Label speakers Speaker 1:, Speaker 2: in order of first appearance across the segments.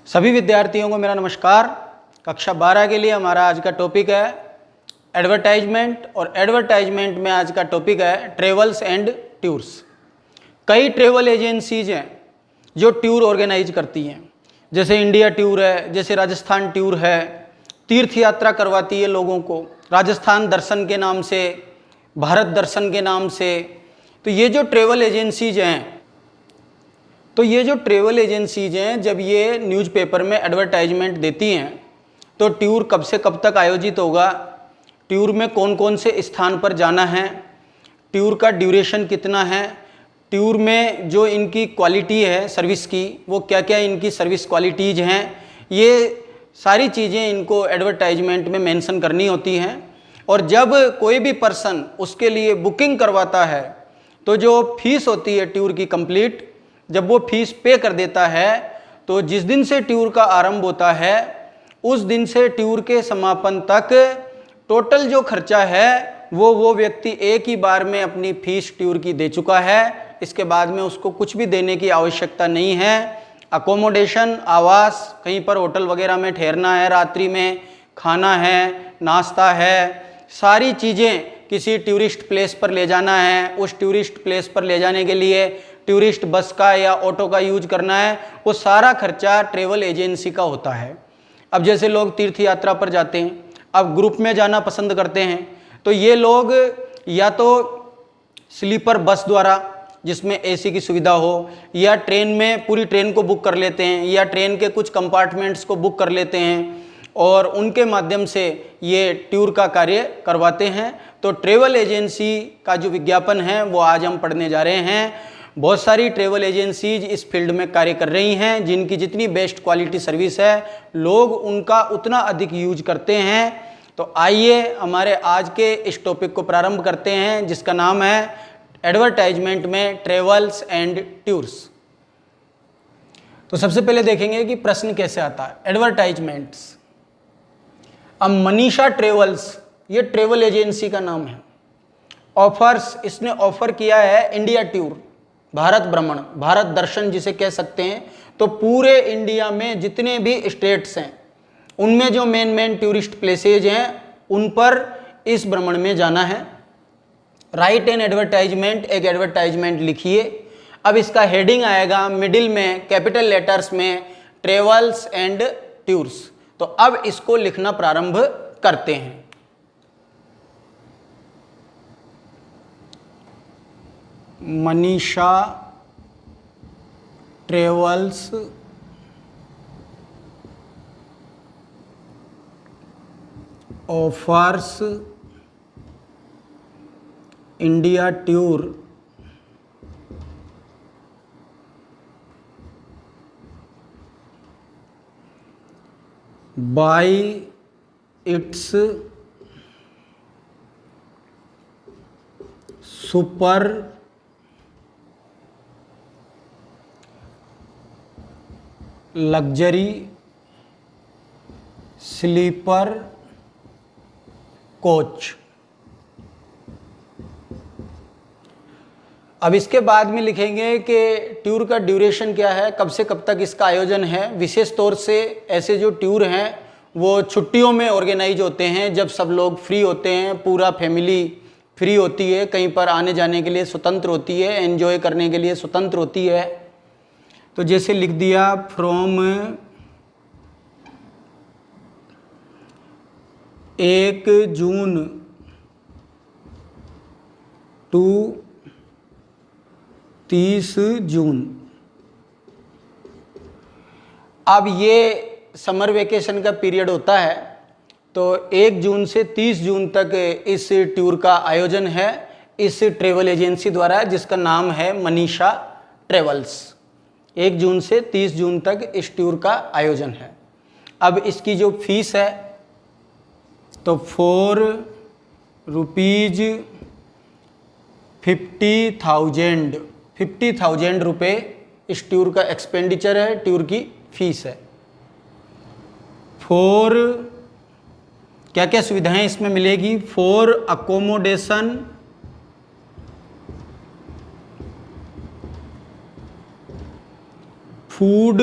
Speaker 1: सभी विद्यार्थियों को मेरा नमस्कार। कक्षा 12 के लिए हमारा आज का टॉपिक है एडवर्टाइजमेंट और एडवर्टाइजमेंट में आज का टॉपिक है ट्रेवल्स एंड टूर्स। कई ट्रेवल एजेंसीज हैं जो टूर ऑर्गेनाइज करती हैं, जैसे इंडिया टूर है, जैसे राजस्थान टूर है, तीर्थ यात्रा करवाती है लोगों को, राजस्थान दर्शन के नाम से, भारत दर्शन के नाम से। तो ये जो ट्रेवल एजेंसीज हैं, जब ये न्यूज़पेपर में एडवर्टाइजमेंट देती हैं तो टूर कब से कब तक आयोजित होगा, टूर में कौन कौन से स्थान पर जाना है, टूर का ड्यूरेशन कितना है, टूर में जो इनकी क्वालिटी है सर्विस की, वो क्या क्या इनकी सर्विस क्वालिटीज़ हैं, ये सारी चीज़ें इनको एडवर्टाइजमेंट में मेंशन करनी होती हैं। और जब कोई भी पर्सन उसके लिए बुकिंग करवाता है तो जो फीस होती है टूर की कंप्लीट, जब वो फीस पे कर देता है तो जिस दिन से टूर का आरंभ होता है उस दिन से टूर के समापन तक टोटल जो खर्चा है वो व्यक्ति एक ही बार में अपनी फीस टूर की दे चुका है। इसके बाद में उसको कुछ भी देने की आवश्यकता नहीं है। अकोमोडेशन, आवास, कहीं पर होटल वगैरह में ठहरना है, रात्रि में खाना है, नाश्ता है, सारी चीज़ें किसी टूरिस्ट प्लेस पर ले जाना है, उस टूरिस्ट प्लेस पर ले जाने के लिए टूरिस्ट बस का या ऑटो का यूज करना है, वो सारा खर्चा ट्रेवल एजेंसी का होता है। अब जैसे लोग तीर्थ यात्रा पर जाते हैं, अब ग्रुप में जाना पसंद करते हैं, तो ये लोग या तो स्लीपर बस द्वारा जिसमें एसी की सुविधा हो, या ट्रेन में पूरी ट्रेन को बुक कर लेते हैं, या ट्रेन के कुछ कंपार्टमेंट्स को बुक कर लेते हैं और उनके माध्यम से ये टूर का कार्य करवाते हैं। तो ट्रेवल एजेंसी का जो विज्ञापन है वो आज हम पढ़ने जा रहे हैं। बहुत सारी ट्रेवल एजेंसीज इस फील्ड में कार्य कर रही हैं, जिनकी जितनी बेस्ट क्वालिटी सर्विस है लोग उनका उतना अधिक यूज करते हैं। तो आइए हमारे आज के इस टॉपिक को प्रारंभ करते हैं, जिसका नाम है एडवर्टाइजमेंट में ट्रेवल्स एंड टूर्स। तो सबसे पहले देखेंगे कि प्रश्न कैसे आता है एडवर्टाइजमेंट्स। अब मनीषा ट्रेवल्स ये ट्रेवल एजेंसी का नाम है। ऑफर्स, इसने ऑफर किया है इंडिया टूर, भारत भ्रमण, भारत दर्शन जिसे कह सकते हैं। तो पूरे इंडिया में जितने भी स्टेट्स हैं उनमें जो मेन टूरिस्ट प्लेसेज हैं उन पर इस भ्रमण में जाना है। राइट एन एडवर्टाइजमेंट, एक एडवर्टाइजमेंट लिखिए। अब इसका हेडिंग आएगा मिडिल में कैपिटल लेटर्स में ट्रेवल्स एंड टूर्स। तो अब इसको लिखना प्रारंभ करते हैं। Manisha travels offers India tour by its super luxury sleeper coach. अब इसके बाद में लिखेंगे कि टूर का ड्यूरेशन क्या है, कब से कब तक इसका आयोजन है। विशेष तौर से ऐसे जो टूर हैं वो छुट्टियों में ऑर्गेनाइज होते हैं, जब सब लोग फ्री होते हैं, पूरा फैमिली फ्री होती है, कहीं पर आने जाने के लिए स्वतंत्र होती है, एंजॉय करने के लिए स्वतंत्र होती है। तो जैसे लिख दिया फ्रॉम 1 जून टू 30 जून। अब ये समर वेकेशन का पीरियड होता है, तो 1 जून से 30 जून तक इस टूर का आयोजन है इस ट्रेवल एजेंसी द्वारा, जिसका नाम है मनीषा ट्रेवल्स। 1 जून से 30 जून तक इस टूर का आयोजन है। अब इसकी जो फीस है तो 4 रुपीज 50,000 रुपये इस टूर का एक्सपेंडिचर है, टूर की फीस है। 4 क्या क्या सुविधाएं इसमें मिलेगी, 4 अकोमोडेशन, फूड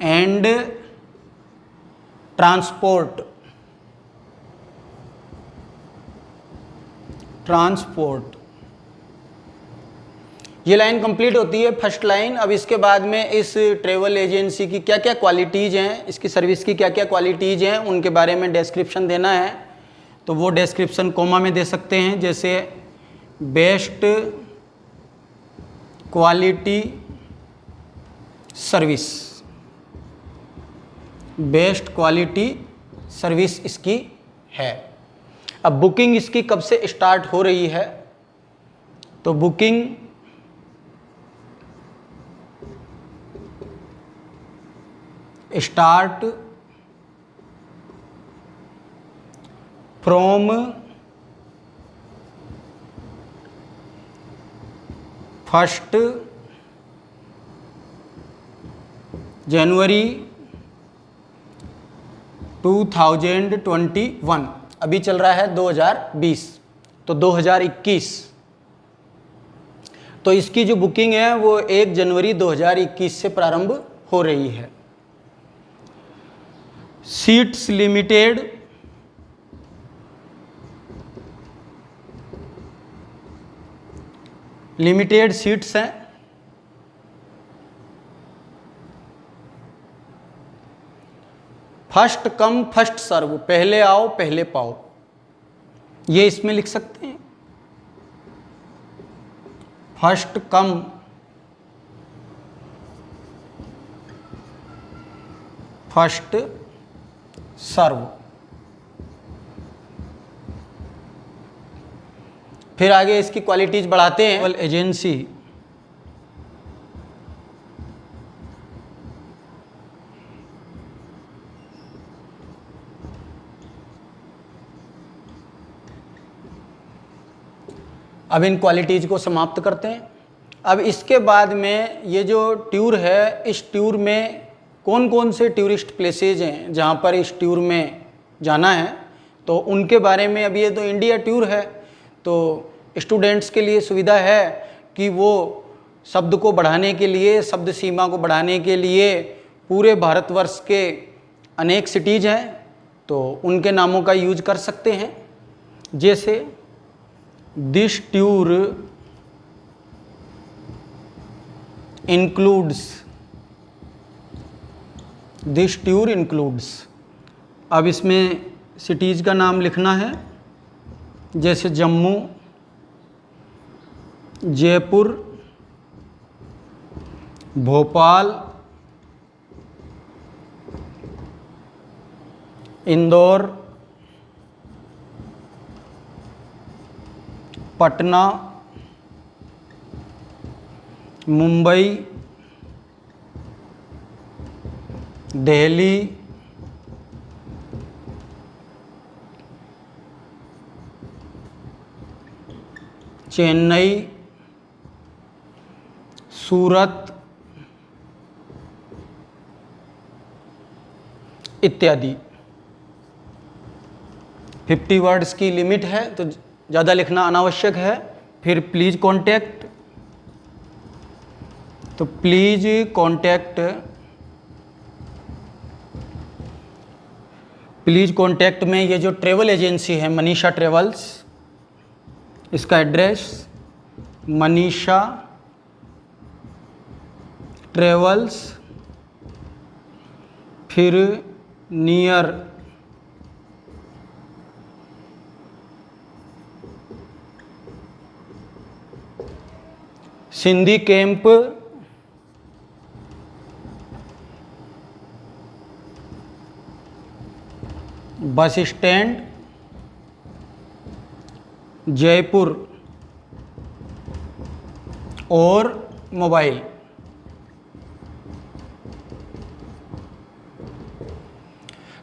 Speaker 1: एंड ट्रांसपोर्ट, ये लाइन कंप्लीट होती है फर्स्ट लाइन। अब इसके बाद में इस ट्रैवल एजेंसी की क्या क्या क्वालिटीज़ हैं, इसकी सर्विस की क्या क्या क्वालिटीज़ हैं, उनके बारे में डिस्क्रिप्शन देना है। तो वो डिस्क्रिप्शन कोमा में दे सकते हैं, जैसे best quality service, best quality service इसकी है। अब बुकिंग इसकी कब से स्टार्ट हो रही है, तो बुकिंग स्टार्ट फ्रॉम 1 जनवरी 2021, अभी चल रहा है 2020, तो 2021, तो इसकी जो बुकिंग है वो 1 जनवरी 2021 से प्रारंभ हो रही है। सीट्स लिमिटेड, लिमिटेड सीट्स हैं। फर्स्ट कम फर्स्ट सर्व, पहले आओ पहले पाओ, ये इसमें लिख सकते हैं। First come first serve. फिर आगे इसकी क्वालिटीज बढ़ाते हैं। ट्रैवल एजेंसी, अब इन क्वालिटीज को समाप्त करते हैं। अब इसके बाद में ये जो टूर है, इस टूर में कौन कौन से टूरिस्ट प्लेसेज हैं जहाँ पर इस टूर में जाना है, तो उनके बारे में। अब ये तो इंडिया टूर है, तो स्टूडेंट्स के लिए सुविधा है कि वो शब्द को बढ़ाने के लिए, शब्द सीमा को बढ़ाने के लिए पूरे भारतवर्ष के अनेक सिटीज़ हैं, तो उनके नामों का यूज कर सकते हैं। जैसे this tour includes, this tour includes. अब इसमें सिटीज़ का नाम लिखना है, जैसे जम्मू, जयपुर, भोपाल, इंदौर, पटना, मुंबई, दिल्ली, चेन्नई, सूरत इत्यादि। 50 वर्ड्स की लिमिट है, तो ज़्यादा लिखना अनावश्यक है। फिर प्लीज़ कॉन्टैक्ट, तो प्लीज़ कॉन्टैक्ट, प्लीज़ कॉन्टैक्ट में ये जो ट्रैवल एजेंसी है मनीषा ट्रेवल्स, इसका एड्रेस मनीषा ट्रेवल्स, फिर near Sindhi camp, bus stand, Jaipur, और मोबाइल।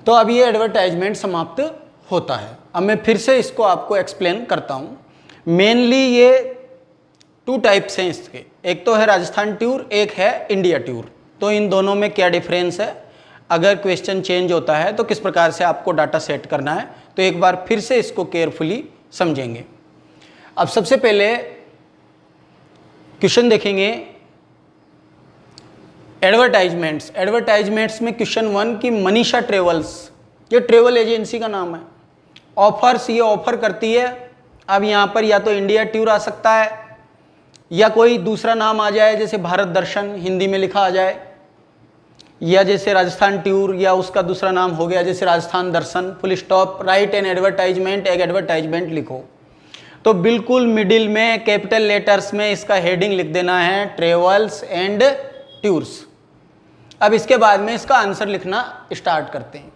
Speaker 1: तो अब ये एडवर्टाइजमेंट समाप्त होता है। अब मैं फिर से इसको आपको एक्सप्लेन करता हूँ। मेनली ये 2 टाइप्स हैं इसके, एक तो है राजस्थान टूर, एक है इंडिया टूर। तो इन दोनों में क्या डिफरेंस है, अगर क्वेश्चन चेंज होता है तो किस प्रकार से आपको डाटा सेट करना है, तो एक बार फिर से इसको केयरफुली समझेंगे। अब सबसे पहले क्वेश्चन देखेंगे, एडवर्टाइजमेंट्स में क्वेश्चन 1 की मनीषा ट्रेवल्स, ये ट्रेवल एजेंसी का नाम है। ऑफर्स, ये ऑफर करती है। अब यहाँ पर या तो इंडिया टूर आ सकता है या कोई दूसरा नाम आ जाए, जैसे भारत दर्शन हिंदी में लिखा आ जाए, या जैसे राजस्थान टूर या उसका दूसरा नाम हो गया जैसे Rajasthan Darshan. Full stop, right an advertisement, एक एडवर्टाइजमेंट लिखो। तो बिल्कुल मिडिल में कैपिटल लेटर्स में इसका हेडिंग लिख देना है ट्रेवल्स एंड टूर्स। अब इसके बाद में इसका आंसर लिखना स्टार्ट करते हैं।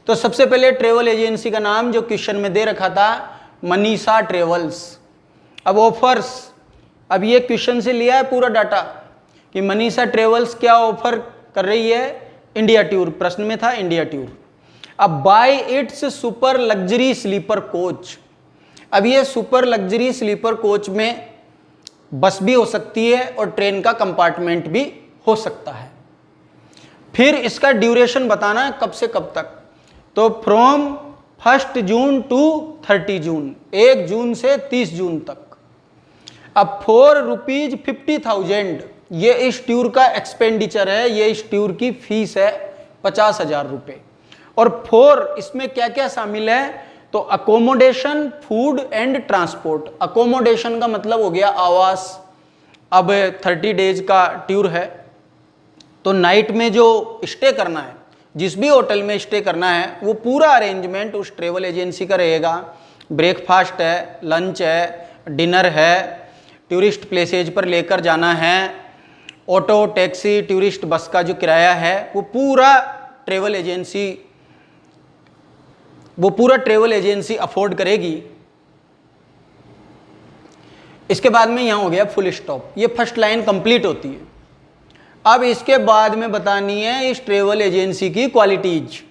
Speaker 1: तो सबसे पहले ट्रेवल एजेंसी का नाम जो क्वेश्चन में दे रखा था, मनीषा ट्रेवल्स। अब ऑफर्स, अब ये क्वेश्चन से लिया है पूरा डाटा कि मनीषा ट्रेवल्स क्या ऑफर कर रही है, इंडिया टूर, प्रश्न में था इंडिया टूर। अब by its super luxury sleeper coach, अब ये सुपर लग्जरी स्लीपर कोच में बस भी हो सकती है और ट्रेन का कंपार्टमेंट भी हो सकता है। फिर इसका ड्यूरेशन बताना है, कब से कब तक। तो फ्रॉम 1 जून टू 30 जून, 1 जून से 30 जून तक। अब ₹50,000 ये इस टूर का एक्सपेंडिचर है, ये इस टूर की फीस है 50,000 रुपये। और 4 इसमें क्या क्या शामिल है, तो accommodation, food and transport. Accommodation का मतलब हो गया आवास। अब 30 डेज का टूर है तो नाइट में जो स्टे करना है, जिस भी होटल में स्टे करना है, वो पूरा अरेंजमेंट उस ट्रेवल एजेंसी का रहेगा। ब्रेकफास्ट है, लंच है, डिनर है, टूरिस्ट प्लेसेज पर लेकर जाना है, ऑटो, टैक्सी, टूरिस्ट बस का जो किराया है, वो पूरा ट्रेवल एजेंसी अफोर्ड करेगी। इसके बाद में यहाँ हो गया फुल स्टॉप, ये फर्स्ट लाइन कंप्लीट होती है। अब इसके बाद में बतानी है इस ट्रेवल एजेंसी की क्वालिटीज।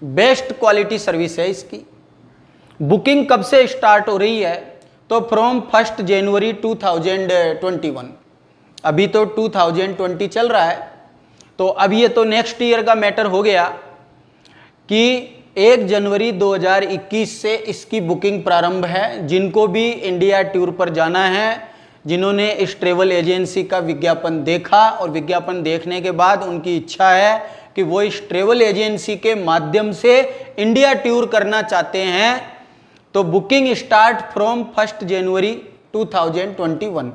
Speaker 1: बेस्ट क्वालिटी सर्विस है इसकी। बुकिंग कब से स्टार्ट हो रही है, तो फ्रॉम 1 जनवरी 2021। अभी तो 2020 चल रहा है, तो अब ये तो नेक्स्ट ईयर का मैटर हो गया कि 1 जनवरी 2021 से इसकी बुकिंग प्रारंभ है। जिनको भी इंडिया टूर पर जाना है, जिन्होंने इस ट्रेवल एजेंसी का विज्ञापन देखा और विज्ञापन देखने के बाद उनकी इच्छा है कि वो इस ट्रेवल एजेंसी के माध्यम से इंडिया टूर करना चाहते हैं, तो बुकिंग स्टार्ट फ्रॉम 1 जनवरी 2021।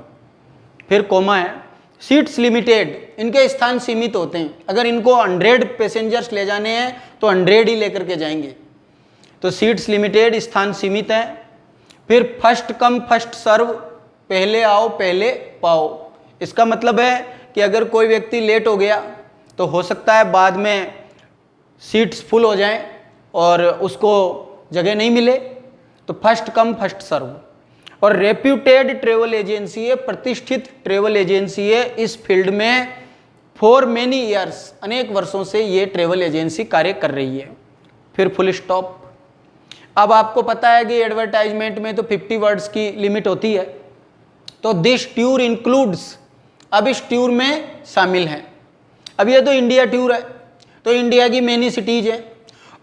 Speaker 1: फिर कोमा है, सीट्स लिमिटेड, इनके स्थान सीमित होते हैं। अगर इनको 100 पैसेंजर्स ले जाने हैं तो 100 ही लेकर के जाएंगे, तो सीट्स लिमिटेड, स्थान सीमित है। फिर फर्स्ट कम फर्स्ट सर्व, पहले आओ पहले पाओ। इसका मतलब है कि अगर कोई व्यक्ति लेट हो गया तो हो सकता है बाद में सीट्स फुल हो जाएं और उसको जगह नहीं मिले, तो फर्स्ट कम फर्स्ट सर्व। और रेप्यूटेड ट्रेवल एजेंसी है, प्रतिष्ठित ट्रेवल एजेंसी है इस फील्ड में। फॉर मेनी ईयर्स, अनेक वर्षों से ये ट्रेवल एजेंसी कार्य कर रही है। फिर फुल स्टॉप। अब आपको पता है कि एडवर्टाइजमेंट में तो 50 वर्ड्स की लिमिट होती है, तो दिस टूर इंक्लूड्स, अब इस टूर में शामिल हैं। अब ये तो इंडिया टूर है, तो इंडिया की मेनी सिटीज है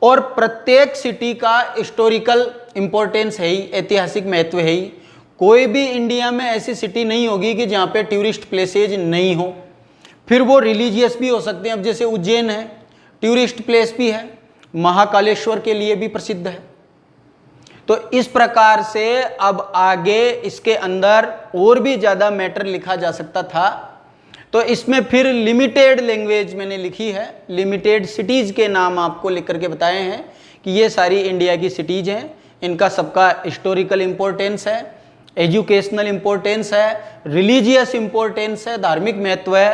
Speaker 1: और प्रत्येक सिटी का हिस्टोरिकल इंपॉर्टेंस है ही, ऐतिहासिक महत्व है ही। कोई भी इंडिया में ऐसी सिटी नहीं होगी कि जहाँ पे टूरिस्ट प्लेसेज नहीं हो। फिर वो रिलीजियस भी हो सकते हैं। अब जैसे उज्जैन है, टूरिस्ट प्लेस भी है, महाकालेश्वर के लिए भी प्रसिद्ध है। तो इस प्रकार से अब आगे इसके अंदर और भी ज़्यादा मैटर लिखा जा सकता था, तो इसमें फिर लिमिटेड लैंग्वेज मैंने लिखी है, लिमिटेड सिटीज़ के नाम आपको लिख करके बताए हैं कि ये सारी इंडिया की सिटीज़ हैं। इनका सबका हिस्टोरिकल इम्पोर्टेंस है, एजुकेशनल इम्पोर्टेंस है, रिलीजियस इम्पोर्टेंस है, धार्मिक महत्व है।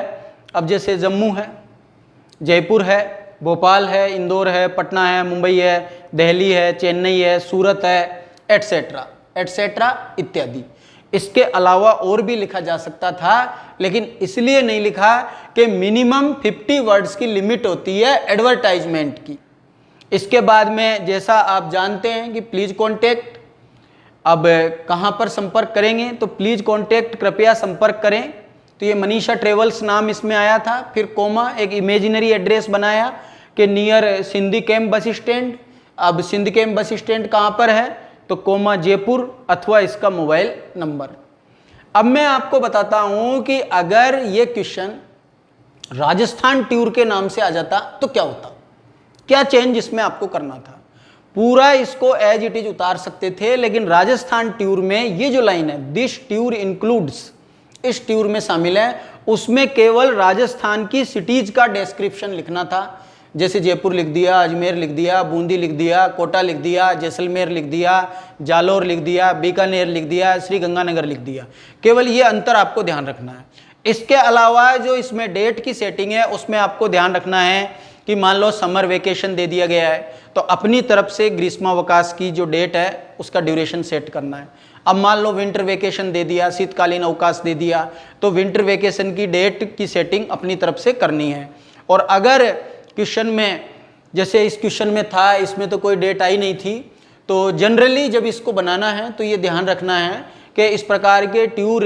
Speaker 1: अब जैसे जम्मू है, जयपुर है, भोपाल है, इंदौर है, पटना है, मुंबई है, दिल्ली है, चेन्नई है, सूरत है, एटसेट्रा एटसेट्रा इत्यादि। इसके अलावा और भी लिखा जा सकता था, लेकिन इसलिए नहीं लिखा कि मिनिमम 50 वर्ड्स की लिमिट होती है एडवर्टाइजमेंट की। इसके बाद में जैसा आप जानते हैं कि प्लीज़ कॉन्टेक्ट, अब कहाँ पर संपर्क करेंगे, तो प्लीज़ कॉन्टेक्ट, कृपया संपर्क करें। तो ये मनीषा ट्रेवल्स नाम इसमें आया था। फिर कोमा, एक इमेजिनरी एड्रेस बनाया कि near Sindhi camp bus stand. अब सिंधी कैंप बस स्टैंड कहाँ पर है, तो कोमा जयपुर, अथवा इसका मोबाइल नंबर। अब मैं आपको बताता हूँ कि अगर ये क्वेश्चन राजस्थान टूर के नाम से आ जाता तो क्या होता, क्या चेंज इसमें आपको करना था। पूरा इसको एज इट इज उतार सकते थे, लेकिन राजस्थान टूर में ये जो लाइन है, दिस टूर इंक्लूड्स, इस टूर में शामिल है, उसमें केवल राजस्थान की सिटीज का डिस्क्रिप्शन लिखना था। जैसे जयपुर लिख दिया, अजमेर लिख दिया, बूंदी लिख दिया, कोटा लिख दिया, जैसलमेर लिख दिया, जालोर लिख दिया, बीकानेर लिख दिया, श्री गंगानगर लिख दिया। केवल ये अंतर आपको ध्यान रखना है। इसके अलावा जो इसमें डेट की सेटिंग है उसमें आपको ध्यान रखना है कि मान लो समर वेकेशन दे दिया गया है तो अपनी तरफ से ग्रीष्मावकाश की जो डेट है उसका ड्यूरेशन सेट करना है। अब मान लो विंटर वेकेशन दे दिया, शीतकालीन अवकाश दे दिया, तो विंटर वेकेशन की डेट की सेटिंग अपनी तरफ से करनी है। और अगर क्वेश्चन में, जैसे इस क्वेश्चन में था, इसमें तो कोई डेट आई नहीं थी, तो जनरली जब इसको बनाना है तो ये ध्यान रखना है कि इस प्रकार के टूर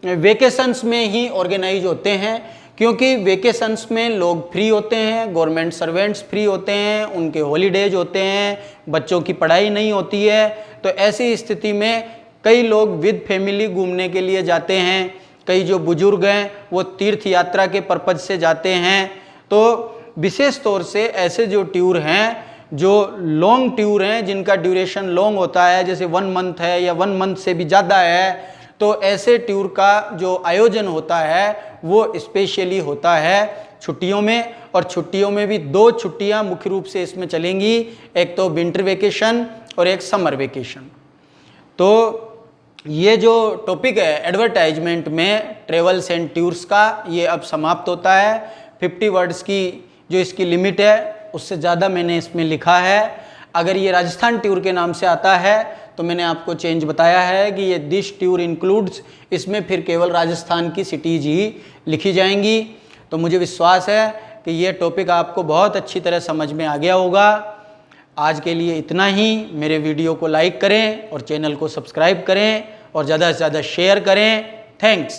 Speaker 1: वेकेशंस में ही ऑर्गेनाइज होते हैं, क्योंकि वेकेशंस में लोग फ्री होते हैं, गवर्नमेंट सर्वेंट्स फ्री होते हैं, उनके हॉलीडेज होते हैं, बच्चों की पढ़ाई नहीं होती है। तो ऐसी स्थिति में कई लोग विद फैमिली घूमने के लिए जाते हैं, कई जो बुजुर्ग हैं वो तीर्थ यात्रा के पर्पज से जाते हैं। तो विशेष तौर से ऐसे जो टूर हैं, जो लॉन्ग टूर हैं, जिनका ड्यूरेशन लॉन्ग होता है, जैसे 1 मंथ है या 1 मंथ से भी ज़्यादा है, तो ऐसे टूर का जो आयोजन होता है वो स्पेशली होता है छुट्टियों में। और छुट्टियों में भी 2 छुट्टियां मुख्य रूप से इसमें चलेंगी, एक तो विंटर वेकेशन और एक समर वेकेशन। तो ये जो टॉपिक है एडवर्टाइजमेंट में ट्रेवल्स एंड टूर्स का, ये अब समाप्त होता है। 50 वर्ड्स की जो इसकी लिमिट है उससे ज़्यादा मैंने इसमें लिखा है। अगर ये राजस्थान टूर के नाम से आता है तो मैंने आपको चेंज बताया है कि ये दिस टूर इंक्लूड्स, इसमें फिर केवल राजस्थान की सिटीज ही लिखी जाएंगी। तो मुझे विश्वास है कि ये टॉपिक आपको बहुत अच्छी तरह समझ में आ गया होगा। आज के लिए इतना ही। मेरे वीडियो को लाइक करें और चैनल को सब्सक्राइब करें और ज़्यादा से ज़्यादा शेयर करें। थैंक्स।